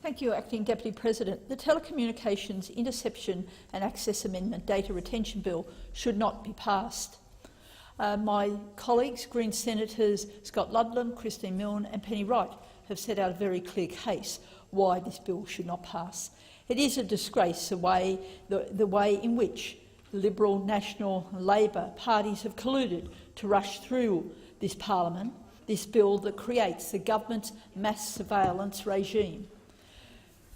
Thank you, Acting Deputy President. The Telecommunications Interception and Access Amendment Data Retention Bill should not be passed. My colleagues, Green Senators Scott Ludlam, Christine Milne and Penny Wright, have set out a very clear case why this bill should not pass. It is a disgrace the way in which the Liberal, National and Labor parties have colluded to rush through this parliament, this bill that creates the government's mass surveillance regime.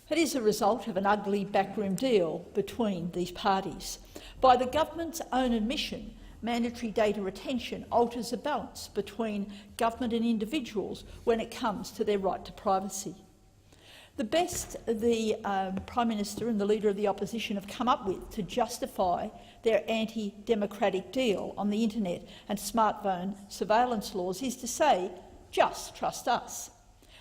It is a result of an ugly backroom deal between these parties. By the government's own admission, mandatory data retention alters the balance between government and individuals when it comes to their right to privacy. The best the Prime Minister and the Leader of the Opposition have come up with to justify their anti-democratic deal on the internet and smartphone surveillance laws is to say, just trust us.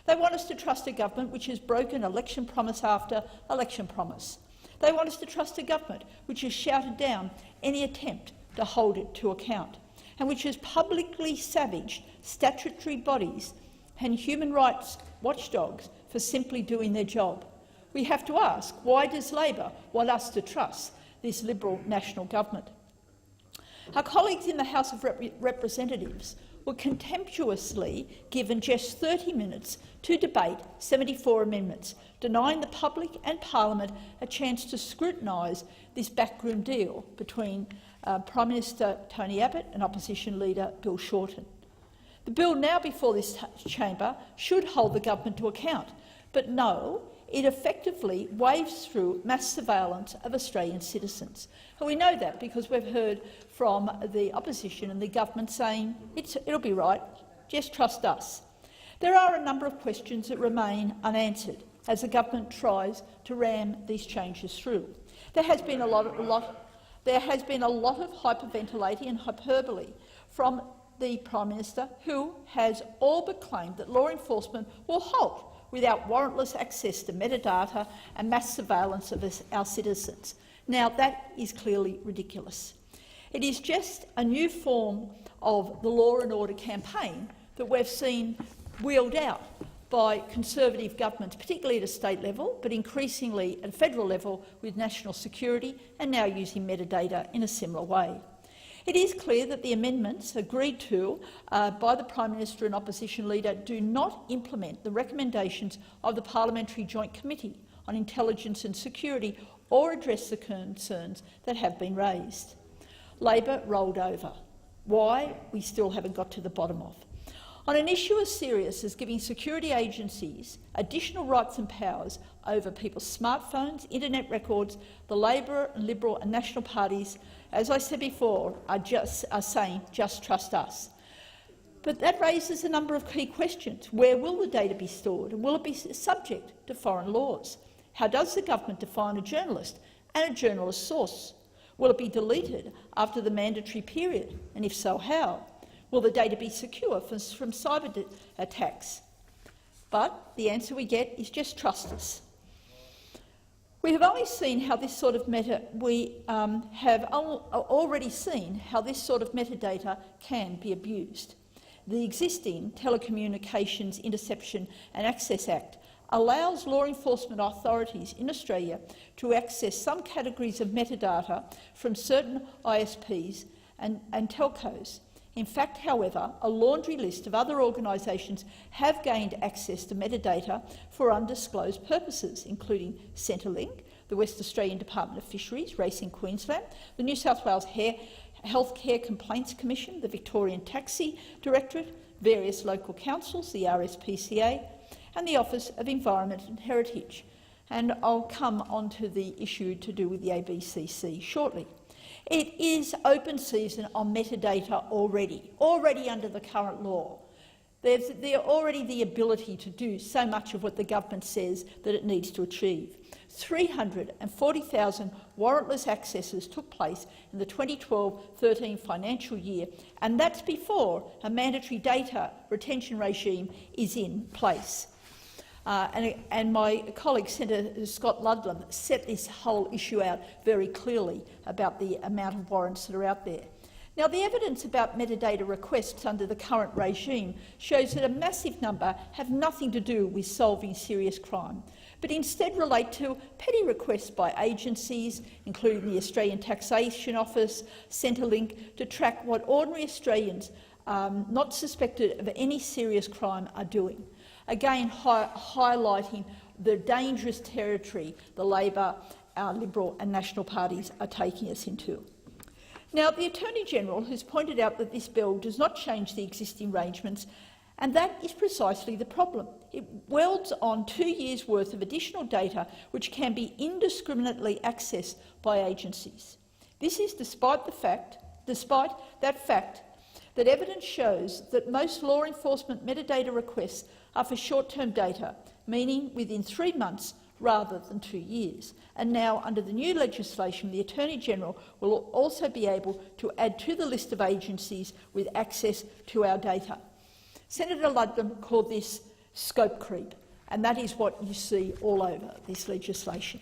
They want us to trust a government which has broken election promise after election promise. They want us to trust a government which has shouted down any attempt to hold it to account, and which has publicly savaged statutory bodies and human rights watchdogs for simply doing their job. We have to ask, why does Labor want us to trust this Liberal national government? Our colleagues in the House of Representatives were contemptuously given just 30 minutes to debate 74 amendments, denying the public and Parliament a chance to scrutinise this backroom deal between Prime Minister Tony Abbott and Opposition Leader Bill Shorten. The bill now before this chamber should hold the government to account, but no, it effectively waves through mass surveillance of Australian citizens. And we know that because we've heard from the opposition and the government saying it'll be right, just trust us. There are a number of questions that remain unanswered as the government tries to ram these changes through. There has been a lot of hyperventilating and hyperbole from the Prime Minister, who has all but claimed that law enforcement will halt without warrantless access to metadata and mass surveillance of our citizens. Now, that is clearly ridiculous. It is just a new form of the law and order campaign that we've seen wheeled out by Conservative governments, particularly at a state level, but increasingly at a federal level with national security and now using metadata in a similar way. It is clear that the amendments agreed to by the Prime Minister and Opposition Leader do not implement the recommendations of the Parliamentary Joint Committee on Intelligence and Security or address the concerns that have been raised. Labor rolled over. Why? We still haven't got to the bottom of. On an issue as serious as giving security agencies additional rights and powers over people's smartphones, internet records, the Labor, Liberal and National parties, as I said before, are saying just trust us. But that raises a number of key questions. Where will the data be stored, and will it be subject to foreign laws? How does the government define a journalist and a journalist's source? Will it be deleted after the mandatory period, and if so, how? Will the data be secure from cyber attacks? But the answer we get is just trust us. We have only seen how this sort of already seen how this sort of metadata can be abused. The existing Telecommunications Interception and Access Act allows law enforcement authorities in Australia to access some categories of metadata from certain ISPs and telcos. In fact, however, a laundry list of other organisations have gained access to metadata for undisclosed purposes, including Centrelink, the West Australian Department of Fisheries, Racing Queensland, the New South Wales Healthcare Complaints Commission, the Victorian Taxi Directorate, various local councils, the RSPCA, and the Office of Environment and Heritage. And I'll come on to the issue to do with the ABCC shortly. It is open season on metadata already under the current law. There's already the ability to do so much of what the government says that it needs to achieve. 340,000 warrantless accesses took place in the 2012-13 financial year, and that's before a mandatory data retention regime is in place. And my colleague, Senator Scott Ludlam, set this whole issue out very clearly about the amount of warrants that are out there. Now, the evidence about metadata requests under the current regime shows that a massive number have nothing to do with solving serious crime, but instead relate to petty requests by agencies, including the Australian Taxation Office, Centrelink, to track what ordinary Australians not suspected of any serious crime are doing. Again, highlighting the dangerous territory the Labor, Liberal and National parties are taking us into. Now, the Attorney-General has pointed out that this bill does not change the existing arrangements, and that is precisely the problem. It welds on 2 years' worth of additional data which can be indiscriminately accessed by agencies. This is despite that fact that evidence shows that most law enforcement metadata requests are for short-term data, meaning within 3 months rather than 2 years. And now, under the new legislation, the Attorney-General will also be able to add to the list of agencies with access to our data. Senator Ludlam called this scope creep, and that is what you see all over this legislation.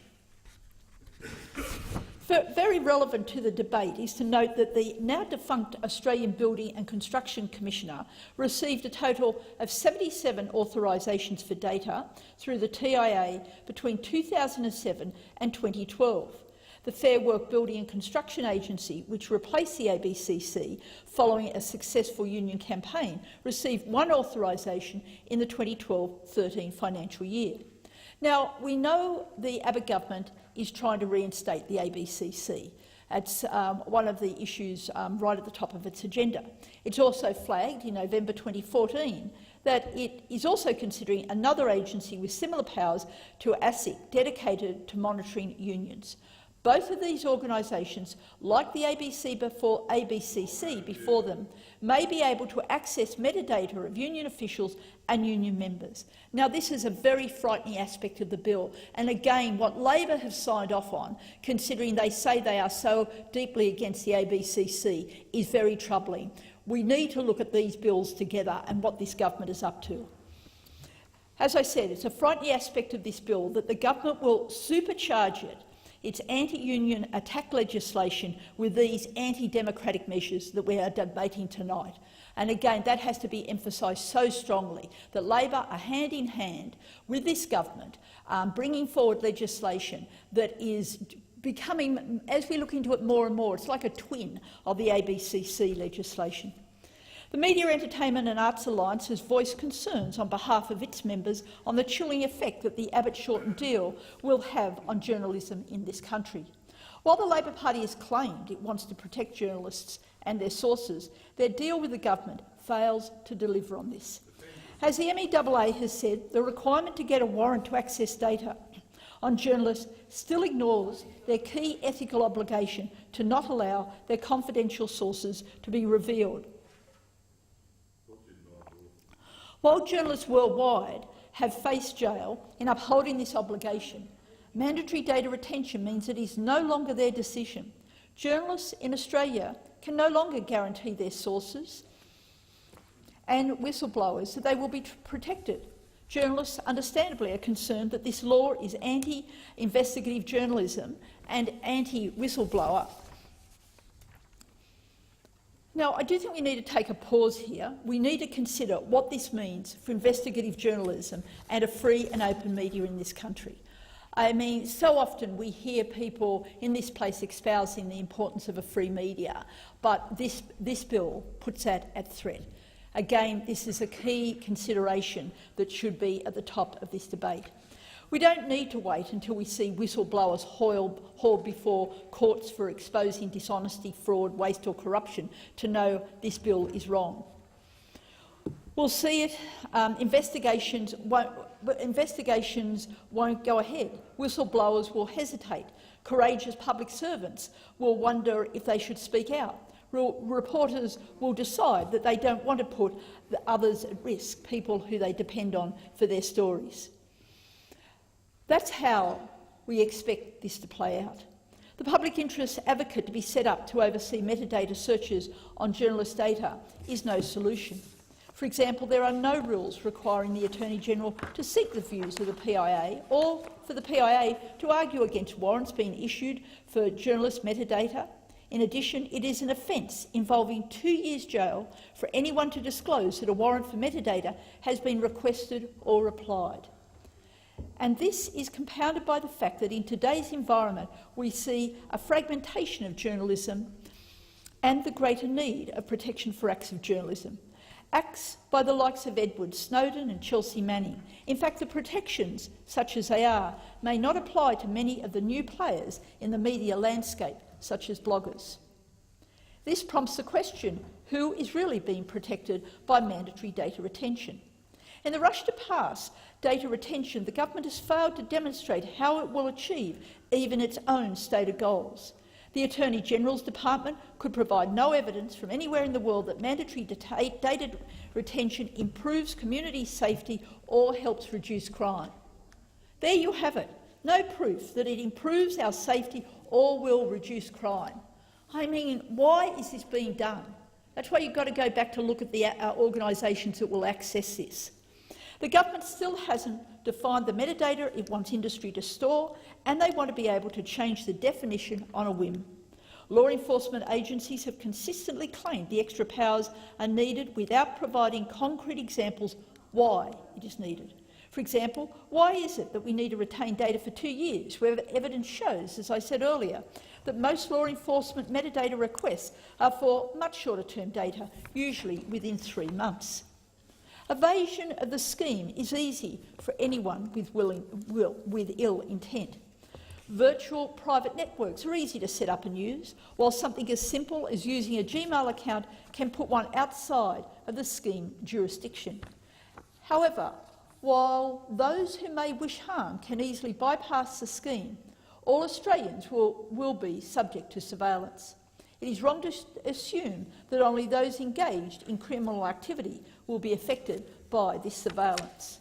Very relevant to the debate is to note that the now-defunct Australian Building and Construction Commissioner received a total of 77 authorisations for data through the TIA between 2007 and 2012. The Fair Work Building and Construction Agency, which replaced the ABCC following a successful union campaign, received 1 authorisation in the 2012-13 financial year. Now, we know the Abbott government is trying to reinstate the ABCC. It's one of the issues right at the top of its agenda. It's also flagged in November 2014 that it is also considering another agency with similar powers to ASIC, dedicated to monitoring unions. Both of these organisations, like the ABCC before them, may be able to access metadata of union officials and union members. Now, this is a very frightening aspect of the bill, and again, what Labor have signed off on, considering they say they are so deeply against the ABCC, is very troubling. We need to look at these bills together and what this government is up to. As I said, it's a frightening aspect of this bill that the government will supercharge its anti-union attack legislation with these anti-democratic measures that we are debating tonight. And again, that has to be emphasised so strongly, that Labor are hand in hand with this government, bringing forward legislation that is becoming, as we look into it more and more, it's like a twin of the ABCC legislation. The Media, Entertainment and Arts Alliance has voiced concerns on behalf of its members on the chilling effect that the Abbott-Shorten deal will have on journalism in this country. While the Labor Party has claimed it wants to protect journalists and their sources, their deal with the government fails to deliver on this. As the MEAA has said, the requirement to get a warrant to access data on journalists still ignores their key ethical obligation to not allow their confidential sources to be revealed. While journalists worldwide have faced jail in upholding this obligation, mandatory data retention means it is no longer their decision. Journalists in Australia can no longer guarantee their sources and whistleblowers that they will be protected. Journalists understandably are concerned that this law is anti-investigative journalism and anti-whistleblower. Now, I do think we need to take a pause here. We need to consider what this means for investigative journalism and a free and open media in this country. I mean, so often we hear people in this place espousing the importance of a free media, but this bill puts that at threat. Again, this is a key consideration that should be at the top of this debate. We don't need to wait until we see whistleblowers hauled before courts for exposing dishonesty, fraud, waste or corruption to know this bill is wrong. We'll see it. Investigations won't go ahead. Whistleblowers will hesitate. Courageous public servants will wonder if they should speak out. Reporters will decide that they don't want to put the others at risk, people who they depend on for their stories. That's how we expect this to play out. The public interest advocate to be set up to oversee metadata searches on journalist data is no solution. For example, there are no rules requiring the Attorney-General to seek the views of the PIA or for the PIA to argue against warrants being issued for journalist metadata. In addition, it is an offence involving 2 years' jail for anyone to disclose that a warrant for metadata has been requested or applied. And this is compounded by the fact that in today's environment we see a fragmentation of journalism and the greater need of protection for acts of journalism. Acts by the likes of Edward Snowden and Chelsea Manning. In fact, the protections, such as they are, may not apply to many of the new players in the media landscape, such as bloggers. This prompts the question, who is really being protected by mandatory data retention? In the rush to pass data retention, the government has failed to demonstrate how it will achieve even its own stated goals. The Attorney-General's Department could provide no evidence from anywhere in the world that mandatory data retention improves community safety or helps reduce crime. There you have it, no proof that it improves our safety or will reduce crime. I mean, why is this being done? That's why you've got to go back to look at the organisations that will access this. The government still hasn't defined the metadata it wants industry to store, and they want to be able to change the definition on a whim. Law enforcement agencies have consistently claimed the extra powers are needed without providing concrete examples why it is needed. For example, why is it that we need to retain data for 2 years, where evidence shows, as I said earlier, that most law enforcement metadata requests are for much shorter-term data, usually within 3 months. Evasion of the scheme is easy for anyone with ill intent. Virtual private networks are easy to set up and use, while something as simple as using a Gmail account can put one outside of the scheme jurisdiction. However, while those who may wish harm can easily bypass the scheme, all Australians will be subject to surveillance. It is wrong to assume that only those engaged in criminal activity will be affected by this surveillance.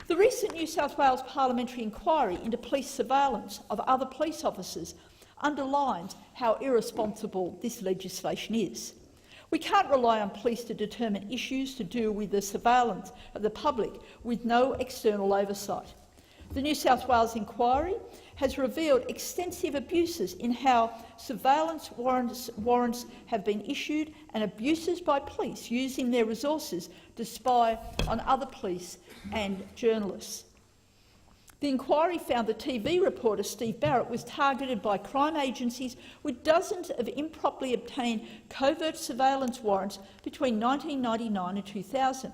The recent New South Wales parliamentary inquiry into police surveillance of other police officers underlines how irresponsible this legislation is. We can't rely on police to determine issues to do with the surveillance of the public with no external oversight. The New South Wales inquiry has revealed extensive abuses in how surveillance warrants have been issued and abuses by police using their resources to spy on other police and journalists. The inquiry found that TV reporter Steve Barrett was targeted by crime agencies with dozens of improperly obtained covert surveillance warrants between 1999 and 2000.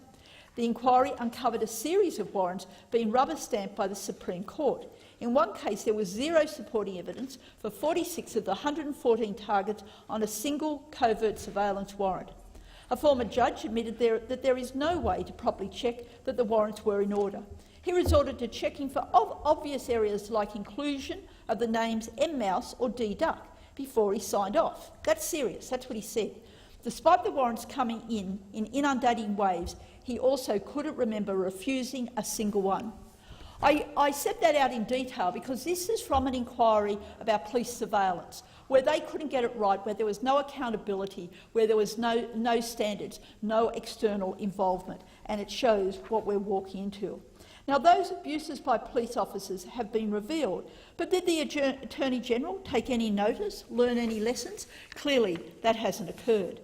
The inquiry uncovered a series of warrants being rubber-stamped by the Supreme Court. In one case, there was zero supporting evidence for 46 of the 114 targets on a single covert surveillance warrant. A former judge admitted that there is no way to properly check that the warrants were in order. He resorted to checking for obvious areas like inclusion of the names M-Mouse or D-Duck before he signed off. That's serious, that's what he said. Despite the warrants coming in inundating waves, he also couldn't remember refusing a single one. I set that out in detail because this is from an inquiry about police surveillance, where they couldn't get it right, where there was no accountability, where there was no standards, no external involvement, and it shows what we're walking into. Now, those abuses by police officers have been revealed, but did the Attorney-General take any notice, learn any lessons? Clearly, that hasn't occurred.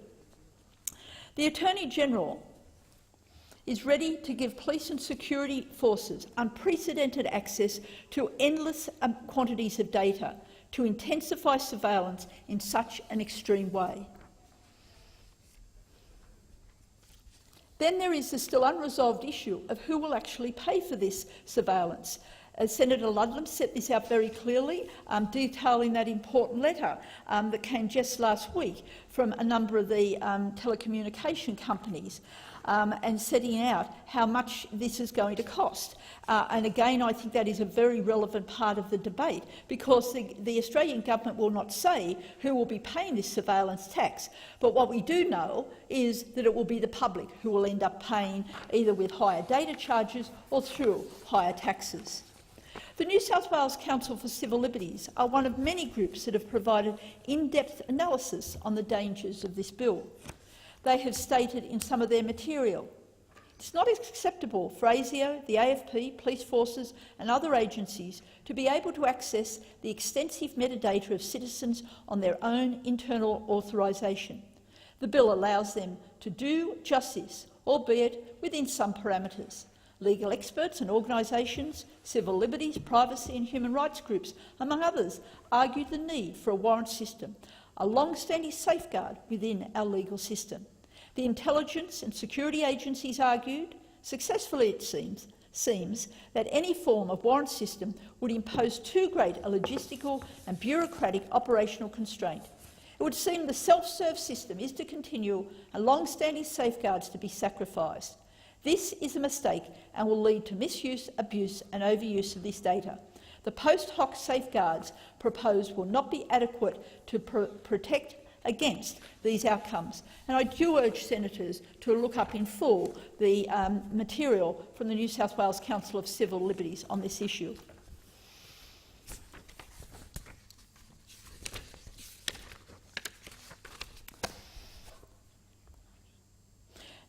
The Attorney-General is ready to give police and security forces unprecedented access to endless quantities of data to intensify surveillance in such an extreme way. Then there is the still unresolved issue of who will actually pay for this surveillance. Senator Ludlam set this out very clearly, detailing that important letter that came just last week from a number of the telecommunication companies, and setting out how much this is going to cost. And again, I think that is a very relevant part of the debate, because the Australian government will not say who will be paying this surveillance tax. But what we do know is that it will be the public who will end up paying, either with higher data charges or through higher taxes. The New South Wales Council for Civil Liberties are one of many groups that have provided in-depth analysis on the dangers of this bill. They have stated in some of their material, it's not acceptable for ASIO, the AFP, police forces and other agencies to be able to access the extensive metadata of citizens on their own internal authorisation. The bill allows them to do just this, albeit within some parameters. legal experts and organisations, civil liberties, privacy and human rights groups, among others, argued the need for a warrant system, a long-standing safeguard within our legal system. The intelligence and security agencies argued, successfully it seems, that any form of warrant system would impose too great a logistical and bureaucratic operational constraint. It would seem the self-serve system is to continue and long-standing safeguards to be sacrificed. This is a mistake and will lead to misuse, abuse and overuse of this data. The post hoc safeguards proposed will not be adequate to protect against these outcomes. And I do urge senators to look up in full the material from the New South Wales Council of Civil Liberties on this issue.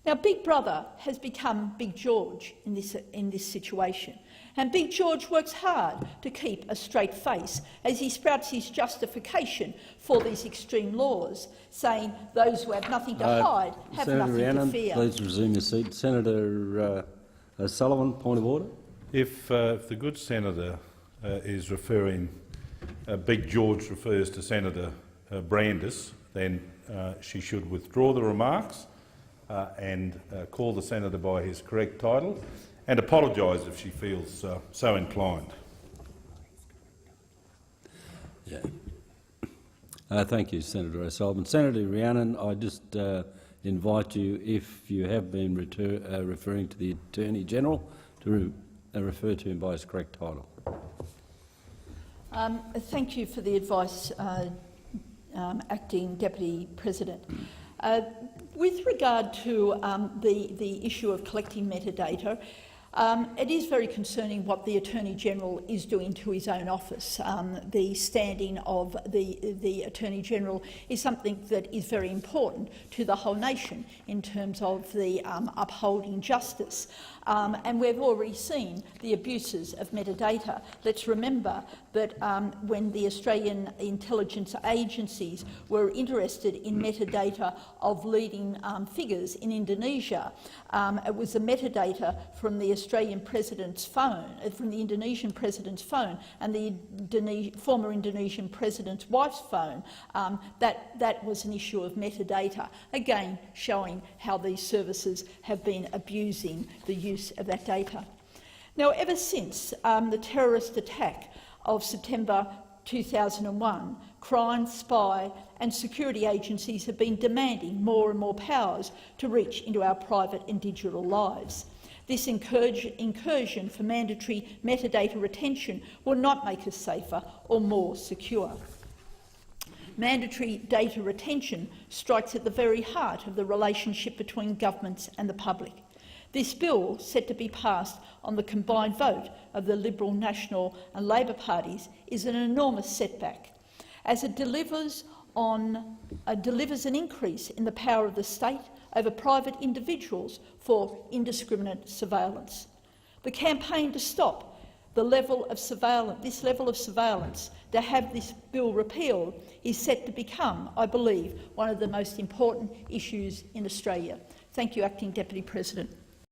Now, Big Brother has become Big George in this situation, and Big George works hard to keep a straight face as he sprouts his justification for these extreme laws, saying those who have nothing to hide have Senator nothing Rhiannon, to fear. please resume your seat. Senator Sullivan, point of order. If the good senator is referring, Big George refers to Senator Brandis, then she should withdraw the remarks and call the senator by his correct title and apologise if she feels so inclined. Yeah. Thank you, Senator O'Sullivan. Senator Rhiannon, I just invite you, if you have been referring to the Attorney-General, to refer to him by his correct title. Thank you for the advice, Acting Deputy President. With regard to the issue of collecting metadata, it is very concerning what the Attorney-General is doing to his own office. The standing of the Attorney-General is something that is very important to the whole nation in terms of the upholding justice. And we've already seen the abuses of metadata. Let's remember that when the Australian intelligence agencies were interested in metadata of leading figures in Indonesia, it was the metadata from the Australian president's phone, from the Indonesian president's phone, and the former Indonesian president's wife's phone. That was an issue of metadata, again showing how these services have been abusing the use of that data. Now, ever since the terrorist attack of September 2001, crime, spy and security agencies have been demanding more and more powers to reach into our private and digital lives. This incursion for mandatory metadata retention will not make us safer or more secure. Mandatory data retention strikes at the very heart of the relationship between governments and the public. This bill, set to be passed on the combined vote of the Liberal, National and Labor parties, is an enormous setback, as it delivers an increase in the power of the state over private individuals for indiscriminate surveillance. The campaign to stop this level of surveillance, to have this bill repealed, is set to become, I believe, one of the most important issues in Australia. Thank you, Acting Deputy President.